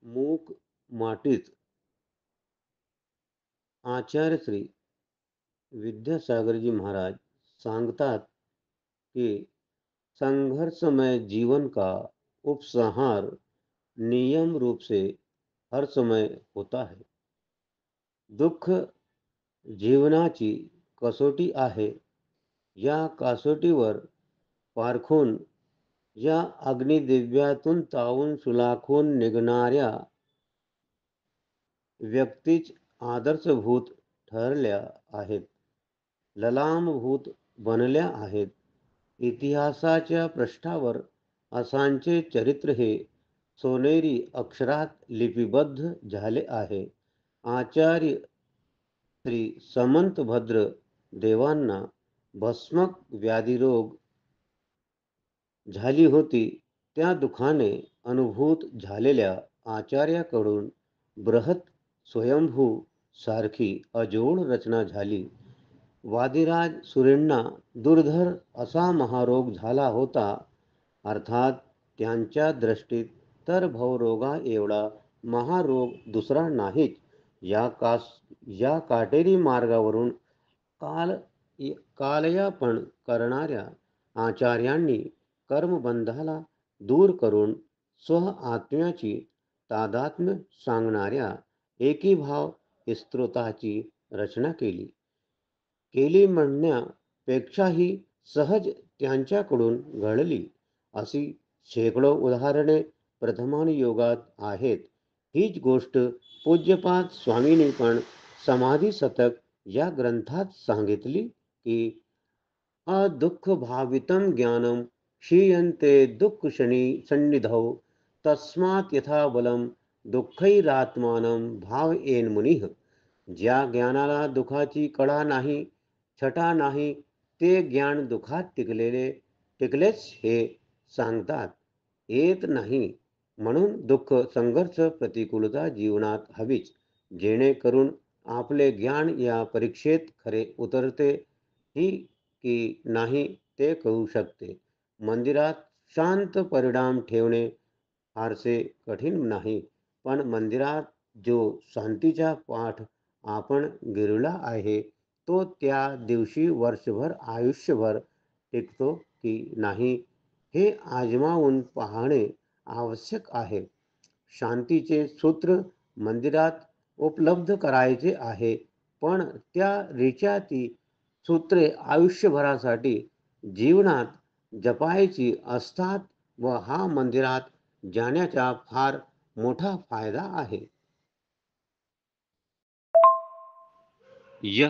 मूक मातीत आचार्य श्री विद्यासागरजी महाराज सांगतात कि संघर्षमय जीवन का उपसंहार नियम रूप से हर समय होता है। दुःख जीवनाची कसोटी आहे. या कसोटीवर पारखून या अग्निदिव्यातून तावून सुलाखून निघणाऱ्या व्यक्तीच आदर्शभूत ठरल्या आहेत. ललामभूत बनल्या आहेत. इतिहासाच्या पृष्ठावर असांचे चरित्र हे सोनेरी अक्षरात लिपिबद्ध झाले आहे. आचार्य श्री समंतभद्र देवांना भस्मक व्याधिरोग झाली होती. त्या दुखाने अनुभूत झालेल्या आचार्याकडून बृहत स्वयंभू सारखी अजोड रचना झाली. वादिराज सुरेंना दुर्धर असा महारोग झाला होता. अर्थात त्यांच्या दृष्टीत तर भवरोगा एवढा महारोग दुसरा नाहीच. या काटेरी मार्गावरून काल कालयापन करणाऱ्या आचार्यांनी कर्मबंधाला दूर करून स्व आत्म्याची तादात्म्य सांगणाऱ्या एकीभाव स्तोत्राची रचना केली म्हणण्यापेक्षाही सहज त्यांच्याकडून घडली अशी शेकडो उदाहरणे प्रथमानुयोगात आहेत. हीच गोष्ट पूज्यपाद स्वामींनी पण समाधी शतक या ग्रंथात सांगितली की अदुःख भावितं ज्ञानम क्षीयन्ते दुःख सन्निधौ तस्मात् यथा बलम दुःखैरात्मानं भावयेन मुनिः. ज्या ज्ञानाला दुखाची कळा नाही, छटा नाही, ते ज्ञान दुखात टिकलेच हे सांगतात येत नाही. म्हणून दुःख, संघर्ष, प्रतिकूलता जीवनात हवीच, जेणेकरून आपले ज्ञान या परीक्षेत खरे उतरते ही की नाही ते कळू शकते. मंदिरात शांत परिणाम ठेवणे फारसे कठीण नाही, पण मंदिरात जो शांतीचा पाठ आपण गिरवला आहे तो त्या दिवशी वर्षभर आयुष्यभर टिकतो की नाही हे आजमावून पाहणे आवश्यक आहे. शांतीचे सूत्र मंदिरात उपलब्ध करायचे आहे, पण त्या रीच्या ती सूत्रे आयुष्यभरासाठी जीवनात जपायची असतात व हा मंदिरात जाण्याचा फार मोठा फायदा आहे. यह